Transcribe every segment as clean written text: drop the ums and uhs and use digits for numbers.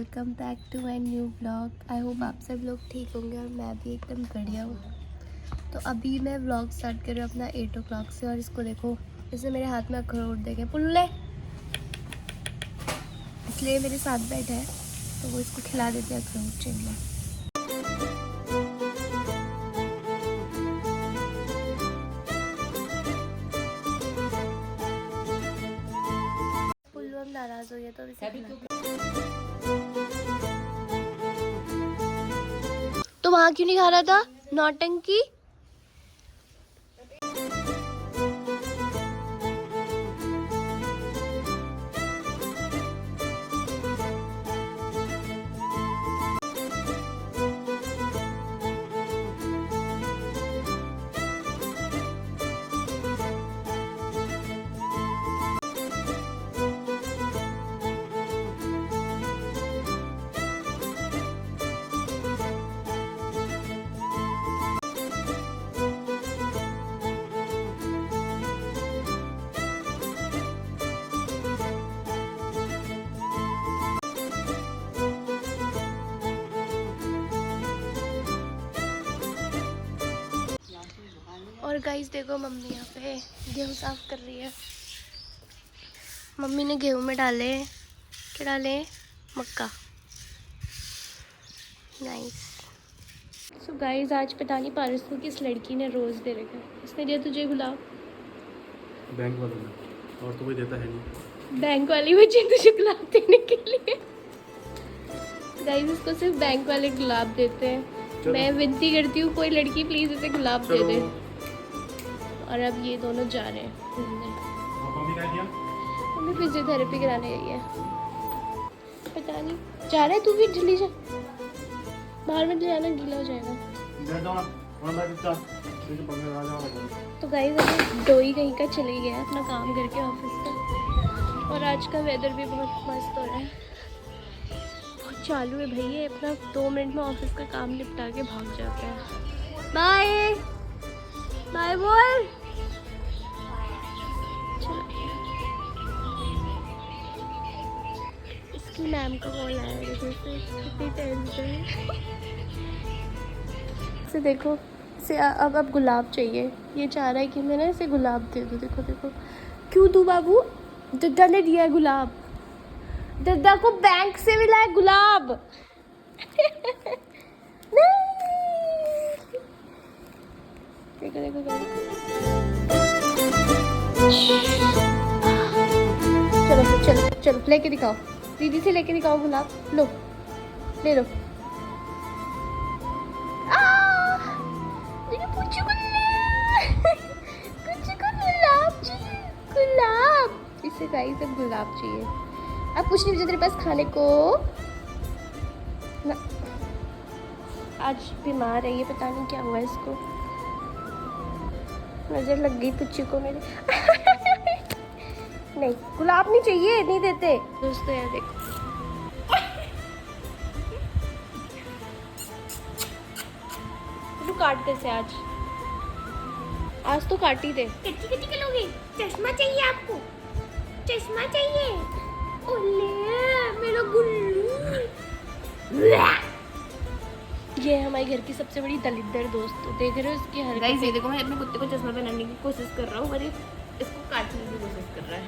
Welcome back to my new vlog. I hope आप सब लोग ठीक होंगे और मैं भी एकदम बढ़िया हूँ। तो अभी मैं व्लॉग स्टार्ट कर रही हूँ अपना 8 o'clock से। और इसको देखो, इसने मेरे हाथ में अखरोट देखे पुल्ले, इसलिए मेरे साथ बैठा है तो वो इसको खिला देते हैं अखरोट। चलिए पुल्लू हम नाराज़ हो गया तो इसे खिलाते हैं। तो वहाँ क्यों नहीं खा रहा था नौटंकी? और गाइस देखो, मम्मी यहाँ पे गेहूँ साफ कर रही है। मम्मी ने गेहूँ में डाले, क्या डाले? मक्का। नाइस। सो गाइस आज पता नहीं पारस को किस लड़की ने रोज़ दे रखा है। इसने दिया तुझे गुलाब? बैंक वालों ने, और तो कोई देता है नहीं। बैंक वाली मुझे तुझे गुलाब देने के लिए। गाइस इसको सिर्फ बैंक वाले गुलाब देते हैं। मैं विनती करती हूँ कोई लड़की प्लीज़ इसे गुलाब दे दे। और अब ये दोनों जा रहे हैं घूमने। मम्मी फिजियोथेरेपी कराने गई है। पता नहीं जा रहा है, तू भी जल्दी जा, बाहर मत जाना, गीला हो जाएगा। तो गाइस अभी डोई कहीं का चले गया है अपना काम करके ऑफिस का। और आज का वेदर भी बहुत मस्त हो रहा है, बहुत चालू है भाई। ये अपना 2 मिनट में ऑफिस का काम निपटा के भाग जाता है। बाय बाय बोल। इसकी मैम का कॉल आया है, कितनी टेंशन है। इसे देखो, इसे अब गुलाब चाहिए। ये चाह रहा है कि मैं ना इसे गुलाब दे दूँ। देखो देखो, क्यों दूँ बाबू? दद्दा ने दिया है गुलाब, दद्दा को बैंक से मिला है गुलाब। नहीं। देखो देखो चलो चलो चलो लेके दिखाओ, दीदी से लेके दिखाओ गुलाब। लो ले लो। गुलाब, इसे गाइस अब गुलाब चाहिए। अब कुछ नहीं बचा तेरे पास खाने को ना। आज बीमार है ये, पता नहीं क्या हुआ इसको। नजर लग गई पुच्ची को मेरे। नहीं गुलाब नहीं चाहिए, नहीं देते दोस्तों। यार देखो तू काट दे से आज तो काट ही दे। कितनी कितनी किलोगी? चश्मा चाहिए आपको? चश्मा चाहिए? ओले मेरा गुल्लू। ये है हमारे घर की सबसे बड़ी दलिद्र दोस्त। देख रहे हो इसकी हरकत? गाइस ये देखो, मैं अपने कुत्ते को चश्मा पहनाने की कोशिश कर रहा हूँ और ये इसको काटने की कोशिश कर रहा है।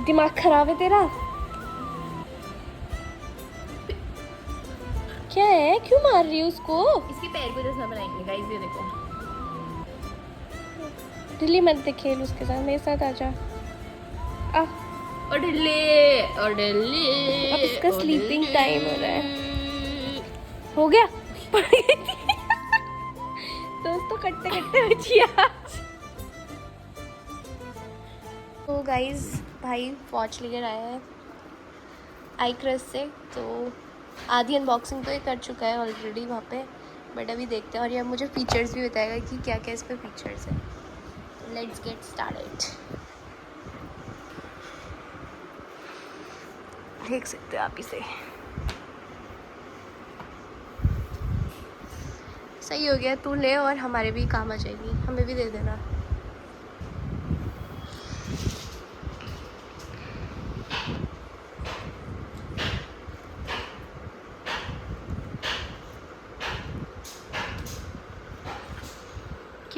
दिमाग खराब है तेरा? क्या है, क्यों मार रही है उसको? इसके पैर को चश्मा बनाएंगे गाइस, ये देखो। ढिल्ली मत दे, खेल उसके साथ, मेरे साथ आजा। और ढिल्ली और ढिल्ली। अब इसका स्लीपिंग टाइम हो रहा है। हो गया। दोस्तों कट्टे कट्टे बची आज। तो गाइस भाई वॉच लेकर आया है आई क्रस से। तो आधी अनबॉक्सिंग तो ये कर चुका है ऑलरेडी वहाँ पे, बट अभी देखते हैं। और ये मुझे फीचर्स भी बताएगा कि क्या क्या इस पे फीचर्स है। Let's get started. देख सकते हो आप इसे, सही हो गया। तू ले और हमारे भी काम आ जाएगी, हमें भी दे देना।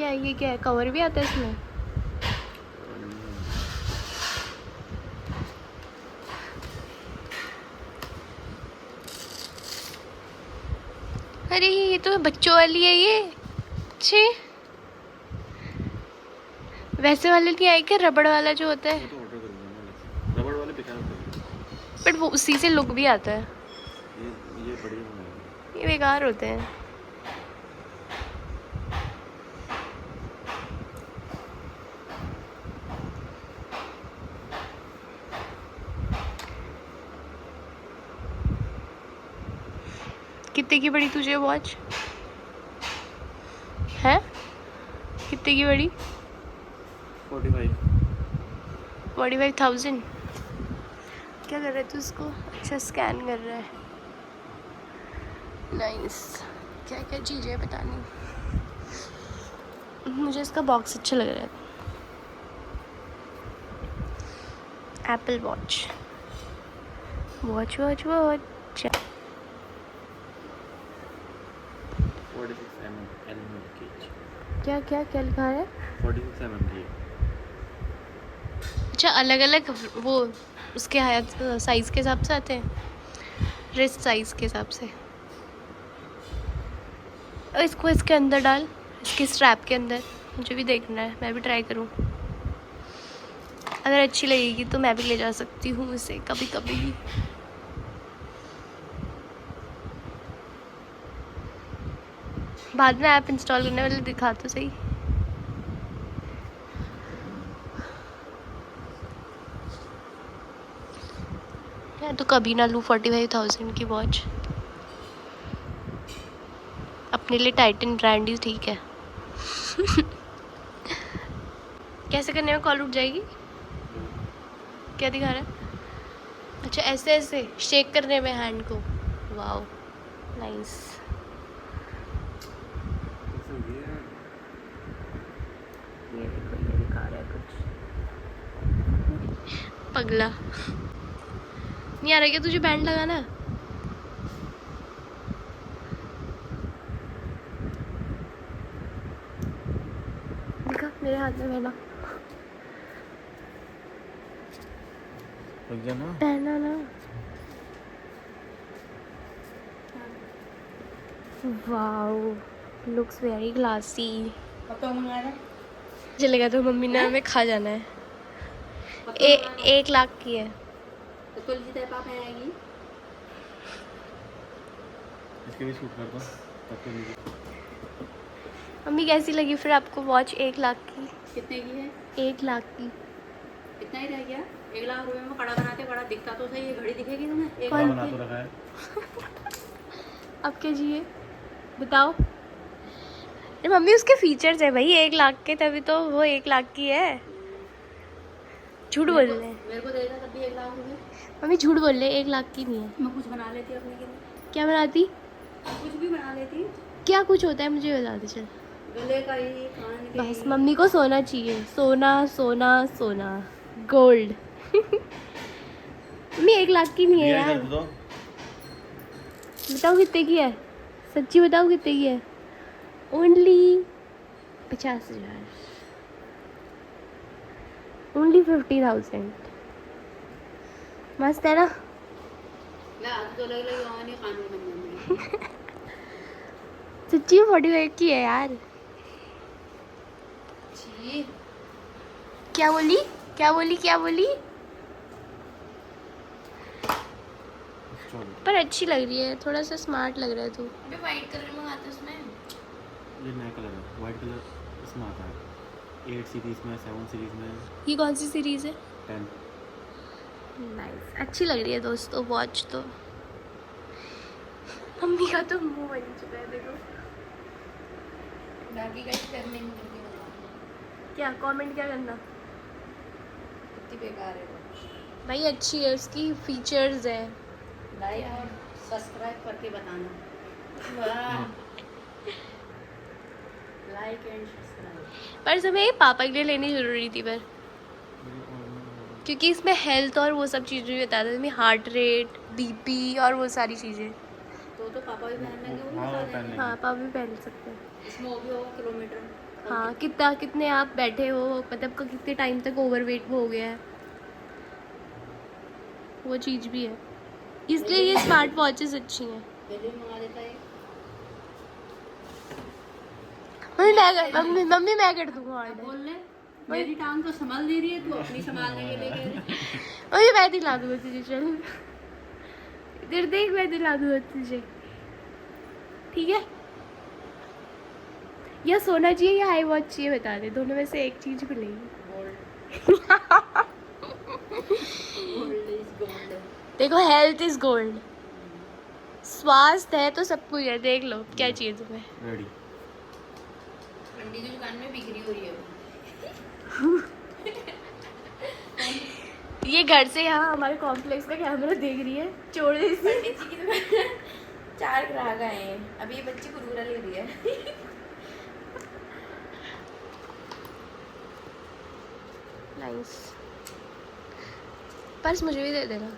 है ये? क्या है? कवर भी आता है इसमें? अरे ये तो बच्चों वाली है ये। अच्छे वैसे वाले नहीं आए क्या? रबड़ वाला जो होता है। वो तो ऑर्डर कर दूंगा। रबड़ वाले बेकार होते हैं। बट वो उसी से लुक भी आता है। ये बढ़िया बनाएंगे। ये बेकार होते हैं। कितने की पड़ी तुझे वॉच? है कितने की पड़ी? 45। 45,000। क्या कर रहा है तू इसको? अच्छा स्कैन कर रहा है। नाइस। क्या क्या चीज़ें है पता नहीं। मुझे इसका बॉक्स अच्छा लग रहा है। Apple watch watch watch watch. 46 mm की। क्या क्या क्या लिखा है? 46 mm की। अच्छा अलग अलग वो उसके साइज़ के हिसाब से आते हैं, रिस्ट साइज़ के हिसाब से। और इसको इसके अंदर डाल, इसके स्ट्रैप के अंदर। मुझे भी देखना है, मैं भी ट्राई करूँ। अगर अच्छी लगेगी तो मैं भी ले जा सकती हूँ इसे कभी कभी। बाद में ऐप इंस्टॉल करने वाले दिखा तो सही। मैं तो कभी ना लूँ 45,000 की वॉच। अपने लिए टाइटन ब्रांड ही ठीक है। कैसे करने में कॉल उठ जाएगी? क्या दिखा रहा है? अच्छा ऐसे ऐसे शेक करने में हैंड को। Wow nice. ये देखो ये दिखा रहा है कुछ। पगला नहीं आ रहा क्या तुझे बैंड लगाना? दिखा मेरे हाथ में पहना। लग जाना। पहना ना। Wow looks very classy. चलेगा तो मम्मी ने हमें खा जाना है। 1 लाख की है। इसके भी शूट कर दो तब तो लीजिए। मम्मी कैसी लगी फिर आपको वॉच 1 लाख की? कितने की है? 1 लाख की। इतना ही रह गया? 1 लाख रुपए में कड़ा बनाते, कड़ा दिखता तो सही। ये घड़ी दिखेगी तुम्हें? एक कौन बड़ा लाख बना की। तो रखा है। अब क्या चाहिए बताओ? अरे मम्मी उसके फीचर्स है भाई 1 लाख के, तभी तो वो 1 लाख की है। झूठ बोल रहे हैं मेरे को देगा तब भी 1 लाख रुपए। मम्मी, झूठ बोल रहे हैं 1 लाख की नहीं है। मैं कुछ बना लेती अपने के लिए। क्या बनाती? कुछ भी बना लेती। क्या कुछ होता है मुझे बता दे चल। गले का ही, कान के बस ही। मम्मी को सोना चाहिए, सोना सोना सोना गोल्ड। मम्मी 1 लाख की नहीं है रियल यार। कर दो। बताओ कितने की है? सच्ची बताओ कितने की है? ओनली 50,000। ओनली 50,000। मस्त है ना? मैं आज तो लग लगी और नहीं कानून बन जाएंगे। सच्ची में 45 की है यार। छी। क्या बोली क्या बोली क्या बोली? चलो पर अच्छी लग रही है, थोड़ा सा स्मार्ट लग रहा है तू। अबे वाइट कलर मंगाते उसमें। ये नया कलर है, वाइट कलर इसमें आता है। 8 सीरीज में, 7 सीरीज में, ये कौन सी सीरीज है? 10। नाइस, अच्छी लग रही है दोस्तों वॉच तो। मम्मी का तो मुंह बन चुका है देखो। बाकी गाइस करने नहीं करके बता। क्या कमेंट क्या करना? कितनी बेकार है वो। भाई अच्छी है, उसकी फीचर्स है। लाइक और सब्सक्राइब करके बताना। वाह। Like and subscribe. पर समय ये पापा के लिए लेनी जरूरी थी पर, क्योंकि इसमें हेल्थ और वो सब चीज़ें भी बताते हैं, हार्ट रेट, बीपी और वो सारी चीज़ें। तो पापा भी पहन लेंगे, वो भी हाँ, बता वो देंगे। पहन लेंगे। हाँ पापा भी पहन सकते हैं। इसमें वो भी होगा किलोमीटर हाँ कितने आप बैठे हो, मतलब कितने टाइम तक ओवरवेट हो गया है, वो चीज़ भी है, इसलिए ये स्मार्ट वॉचेस अच्छी हैं। दिल्ली में मंगा देता है। मम्मी मैं कर दूँगा अब ऑर्डर। बोल ले, मेरी टांग तो संभाल दे रही है, तू अपनी संभाल नहीं लेके। मम्मी मैं दिला दूँगा तुझे, चल इधर देख, मैं दिला दूँगा तुझे, ठीक है? या सोना चाहिए या आई वॉच चाहिए, बता दे, दोनों में से एक चीज़ मिलेगी। Gold is gold. देखो हेल्थ इज गोल्ड, स्वास्थ्य है तो सब कुछ है, देख लो क्या चाहिए तुम्हें। रेडी। मंडी की दुकान में बिक्री हो रही है। ये घर से यहाँ हमारे कॉम्प्लेक्स का कैमरा देख रही है, छोड़ दे इसे। पंडित जी की दुकान 4 ग्राहक आए हैं, अभी ये बच्ची कुरूरा ले रही है। नाइस, पर्स मुझे भी दे देना।